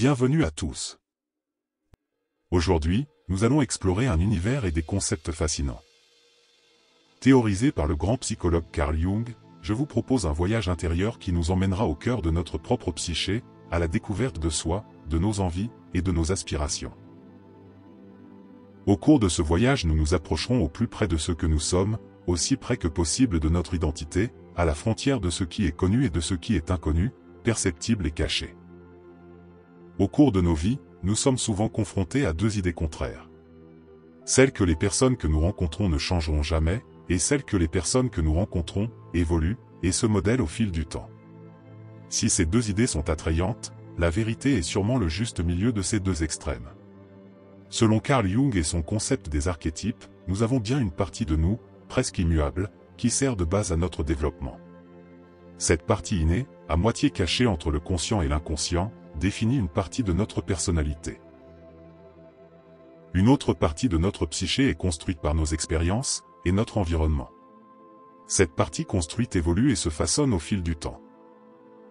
Bienvenue à tous. Aujourd'hui, nous allons explorer un univers et des concepts fascinants. Théorisé par le grand psychologue Carl Jung, je vous propose un voyage intérieur qui nous emmènera au cœur de notre propre psyché, à la découverte de soi, de nos envies et de nos aspirations. Au cours de ce voyage, nous nous approcherons au plus près de ce que nous sommes, aussi près que possible de notre identité, à la frontière de ce qui est connu et de ce qui est inconnu, perceptible et caché. Au cours de nos vies, nous sommes souvent confrontés à deux idées contraires. Celles que les personnes que nous rencontrons ne changeront jamais, et celles que les personnes que nous rencontrons évoluent et se modèlent au fil du temps. Si ces deux idées sont attrayantes, la vérité est sûrement le juste milieu de ces deux extrêmes. Selon Carl Jung et son concept des archétypes, nous avons bien une partie de nous, presque immuable, qui sert de base à notre développement. Cette partie innée, à moitié cachée entre le conscient et l'inconscient, définit une partie de notre personnalité. Une autre partie de notre psyché est construite par nos expériences et notre environnement. Cette partie construite évolue et se façonne au fil du temps.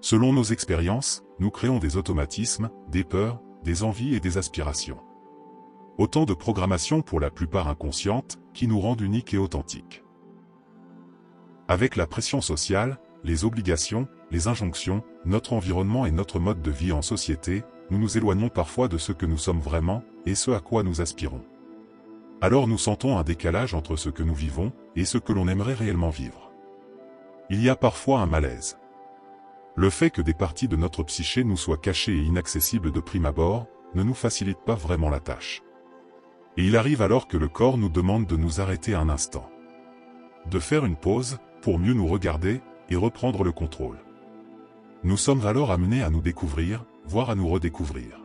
Selon nos expériences, nous créons des automatismes, des peurs, des envies et des aspirations. Autant de programmations pour la plupart inconscientes, qui nous rendent uniques et authentiques. Avec la pression sociale, les obligations, les injonctions, notre environnement et notre mode de vie en société, nous nous éloignons parfois de ce que nous sommes vraiment, et ce à quoi nous aspirons. Alors nous sentons un décalage entre ce que nous vivons, et ce que l'on aimerait réellement vivre. Il y a parfois un malaise. Le fait que des parties de notre psyché nous soient cachées et inaccessibles de prime abord, ne nous facilite pas vraiment la tâche. Et il arrive alors que le corps nous demande de nous arrêter un instant. De faire une pause, pour mieux nous regarder, et reprendre le contrôle. Nous sommes alors amenés à nous découvrir, voire à nous redécouvrir.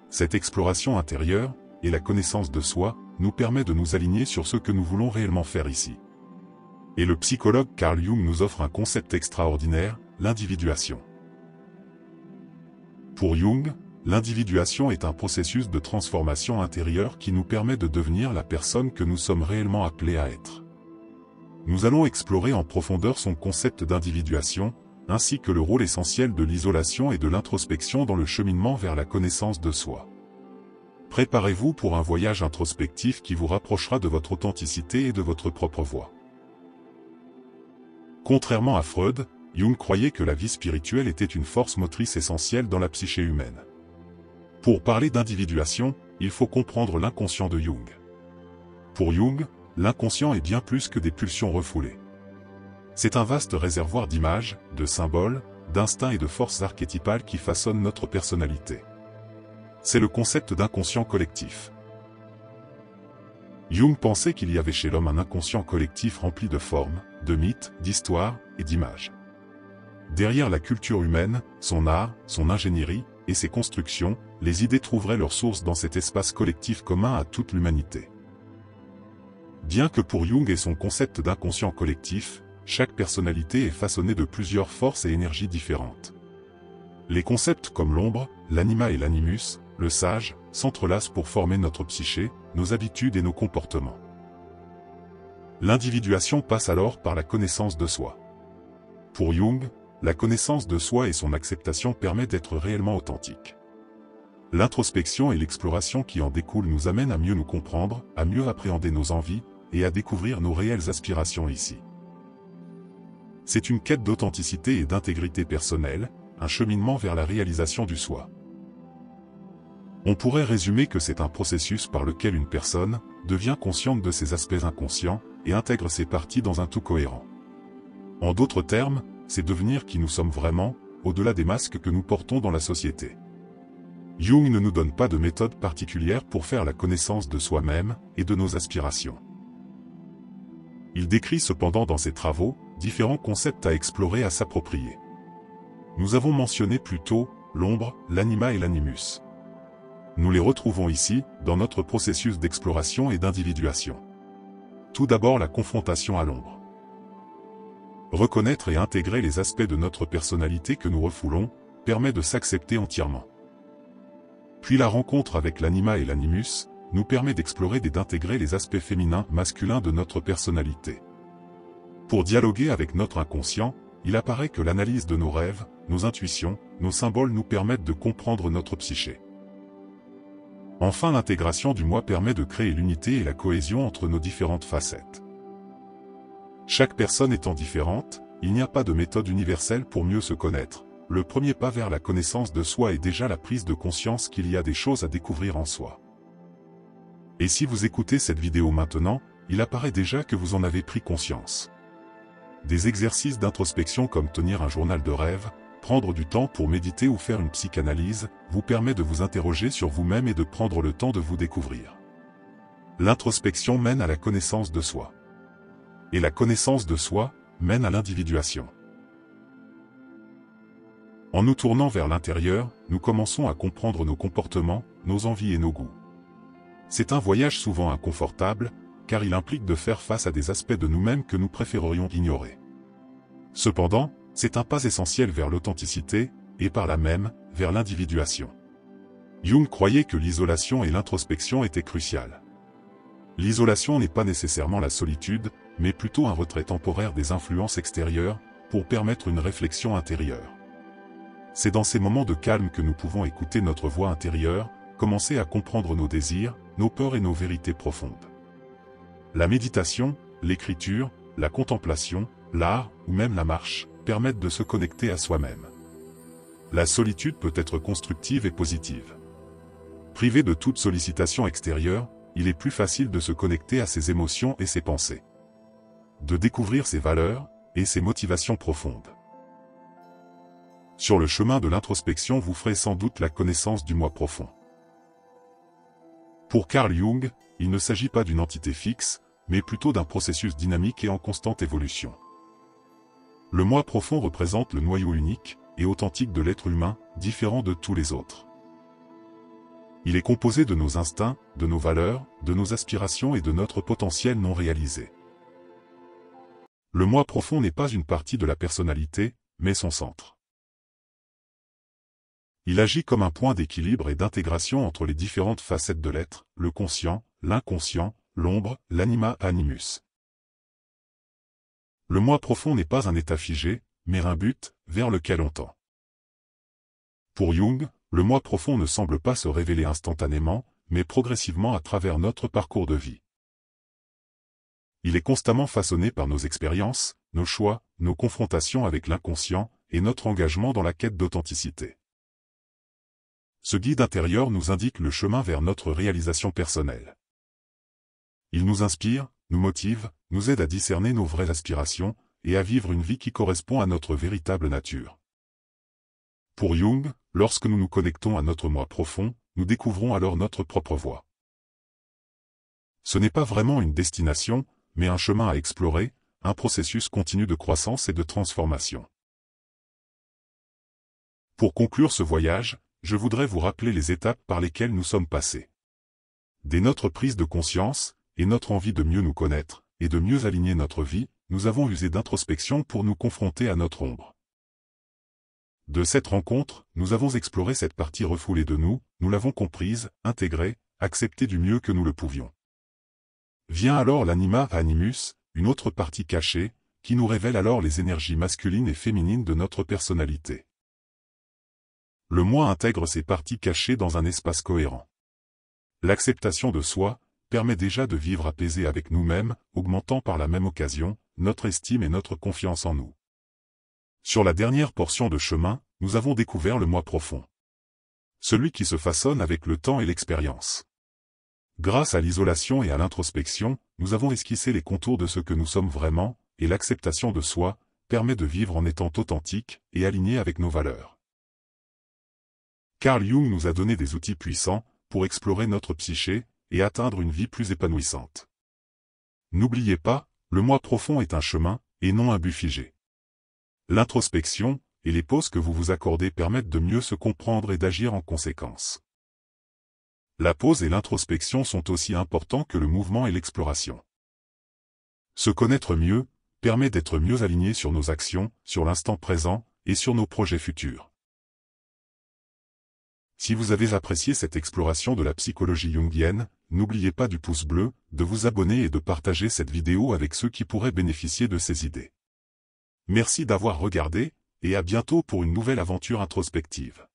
Cette exploration intérieure, et la connaissance de soi, nous permet de nous aligner sur ce que nous voulons réellement faire ici. Et le psychologue Carl Jung nous offre un concept extraordinaire, l'individuation. Pour Jung, l'individuation est un processus de transformation intérieure qui nous permet de devenir la personne que nous sommes réellement appelés à être. Nous allons explorer en profondeur son concept d'individuation, ainsi que le rôle essentiel de l'isolation et de l'introspection dans le cheminement vers la connaissance de soi. Préparez-vous pour un voyage introspectif qui vous rapprochera de votre authenticité et de votre propre voix. Contrairement à Freud, Jung croyait que la vie spirituelle était une force motrice essentielle dans la psyché humaine. Pour parler d'individuation, il faut comprendre l'inconscient de Jung. Pour Jung, l'inconscient est bien plus que des pulsions refoulées. C'est un vaste réservoir d'images, de symboles, d'instincts et de forces archétypales qui façonnent notre personnalité. C'est le concept d'inconscient collectif. Jung pensait qu'il y avait chez l'homme un inconscient collectif rempli de formes, de mythes, d'histoires et d'images. Derrière la culture humaine, son art, son ingénierie et ses constructions, les idées trouveraient leur source dans cet espace collectif commun à toute l'humanité. Bien que pour Jung et son concept d'inconscient collectif, chaque personnalité est façonnée de plusieurs forces et énergies différentes. Les concepts comme l'ombre, l'anima et l'animus, le sage, s'entrelacent pour former notre psyché, nos habitudes et nos comportements. L'individuation passe alors par la connaissance de soi. Pour Jung, la connaissance de soi et son acceptation permet d'être réellement authentique. L'introspection et l'exploration qui en découlent nous amènent à mieux nous comprendre, à mieux appréhender nos envies, et à découvrir nos réelles aspirations ici. C'est une quête d'authenticité et d'intégrité personnelle, un cheminement vers la réalisation du soi. On pourrait résumer que c'est un processus par lequel une personne devient consciente de ses aspects inconscients et intègre ses parties dans un tout cohérent. En d'autres termes, c'est devenir qui nous sommes vraiment, au-delà des masques que nous portons dans la société. Jung ne nous donne pas de méthode particulière pour faire la connaissance de soi-même et de nos aspirations. Il décrit cependant dans ses travaux, différents concepts à explorer, à s'approprier. Nous avons mentionné plus tôt, l'ombre, l'anima et l'animus. Nous les retrouvons ici, dans notre processus d'exploration et d'individuation. Tout d'abord la confrontation à l'ombre. Reconnaître et intégrer les aspects de notre personnalité que nous refoulons, permet de s'accepter entièrement. Puis la rencontre avec l'anima et l'animus, nous permet d'explorer et d'intégrer les aspects féminins, masculins de notre personnalité. Pour dialoguer avec notre inconscient, il apparaît que l'analyse de nos rêves, nos intuitions, nos symboles nous permettent de comprendre notre psyché. Enfin, l'intégration du moi permet de créer l'unité et la cohésion entre nos différentes facettes. Chaque personne étant différente, il n'y a pas de méthode universelle pour mieux se connaître. Le premier pas vers la connaissance de soi est déjà la prise de conscience qu'il y a des choses à découvrir en soi. Et si vous écoutez cette vidéo maintenant, il apparaît déjà que vous en avez pris conscience. Des exercices d'introspection comme tenir un journal de rêve, prendre du temps pour méditer ou faire une psychanalyse, vous permet de vous interroger sur vous-même et de prendre le temps de vous découvrir. L'introspection mène à la connaissance de soi. Et la connaissance de soi mène à l'individuation. En nous tournant vers l'intérieur, nous commençons à comprendre nos comportements, nos envies et nos goûts. C'est un voyage souvent inconfortable, car il implique de faire face à des aspects de nous-mêmes que nous préférerions ignorer. Cependant, c'est un pas essentiel vers l'authenticité, et par là même, vers l'individuation. Jung croyait que l'isolation et l'introspection étaient cruciales. L'isolation n'est pas nécessairement la solitude, mais plutôt un retrait temporaire des influences extérieures, pour permettre une réflexion intérieure. C'est dans ces moments de calme que nous pouvons écouter notre voix intérieure, commencer à comprendre nos désirs, nos peurs et nos vérités profondes. La méditation, l'écriture, la contemplation, l'art ou même la marche permettent de se connecter à soi-même. La solitude peut être constructive et positive. Privé de toute sollicitation extérieure, il est plus facile de se connecter à ses émotions et ses pensées. De découvrir ses valeurs et ses motivations profondes. Sur le chemin de l'introspection, vous ferez sans doute la connaissance du moi profond. Pour Carl Jung, il ne s'agit pas d'une entité fixe, mais plutôt d'un processus dynamique et en constante évolution. Le moi profond représente le noyau unique et authentique de l'être humain, différent de tous les autres. Il est composé de nos instincts, de nos valeurs, de nos aspirations et de notre potentiel non réalisé. Le moi profond n'est pas une partie de la personnalité, mais son centre. Il agit comme un point d'équilibre et d'intégration entre les différentes facettes de l'être, le conscient, l'inconscient, l'ombre, l'anima animus. Le moi profond n'est pas un état figé, mais un but, vers lequel on tend. Pour Jung, le moi profond ne semble pas se révéler instantanément, mais progressivement à travers notre parcours de vie. Il est constamment façonné par nos expériences, nos choix, nos confrontations avec l'inconscient, et notre engagement dans la quête d'authenticité. Ce guide intérieur nous indique le chemin vers notre réalisation personnelle. Il nous inspire, nous motive, nous aide à discerner nos vraies aspirations, et à vivre une vie qui correspond à notre véritable nature. Pour Jung, lorsque nous nous connectons à notre moi profond, nous découvrons alors notre propre voie. Ce n'est pas vraiment une destination, mais un chemin à explorer, un processus continu de croissance et de transformation. Pour conclure ce voyage, je voudrais vous rappeler les étapes par lesquelles nous sommes passés. Dès notre prise de conscience, et notre envie de mieux nous connaître, et de mieux aligner notre vie, nous avons usé d'introspection pour nous confronter à notre ombre. De cette rencontre, nous avons exploré cette partie refoulée de nous, nous l'avons comprise, intégrée, acceptée du mieux que nous le pouvions. Vient alors l'anima animus, une autre partie cachée, qui nous révèle alors les énergies masculines et féminines de notre personnalité. Le moi intègre ces parties cachées dans un espace cohérent. L'acceptation de soi permet déjà de vivre apaisé avec nous-mêmes, augmentant par la même occasion notre estime et notre confiance en nous. Sur la dernière portion de chemin, nous avons découvert le moi profond. Celui qui se façonne avec le temps et l'expérience. Grâce à l'isolation et à l'introspection, nous avons esquissé les contours de ce que nous sommes vraiment, et l'acceptation de soi permet de vivre en étant authentique et aligné avec nos valeurs. Carl Jung nous a donné des outils puissants pour explorer notre psyché et atteindre une vie plus épanouissante. N'oubliez pas, le moi profond est un chemin, et non un but figé. L'introspection et les pauses que vous vous accordez permettent de mieux se comprendre et d'agir en conséquence. La pause et l'introspection sont aussi importants que le mouvement et l'exploration. Se connaître mieux permet d'être mieux aligné sur nos actions, sur l'instant présent et sur nos projets futurs. Si vous avez apprécié cette exploration de la psychologie jungienne, n'oubliez pas du pouce bleu, de vous abonner et de partager cette vidéo avec ceux qui pourraient bénéficier de ces idées. Merci d'avoir regardé, et à bientôt pour une nouvelle aventure introspective.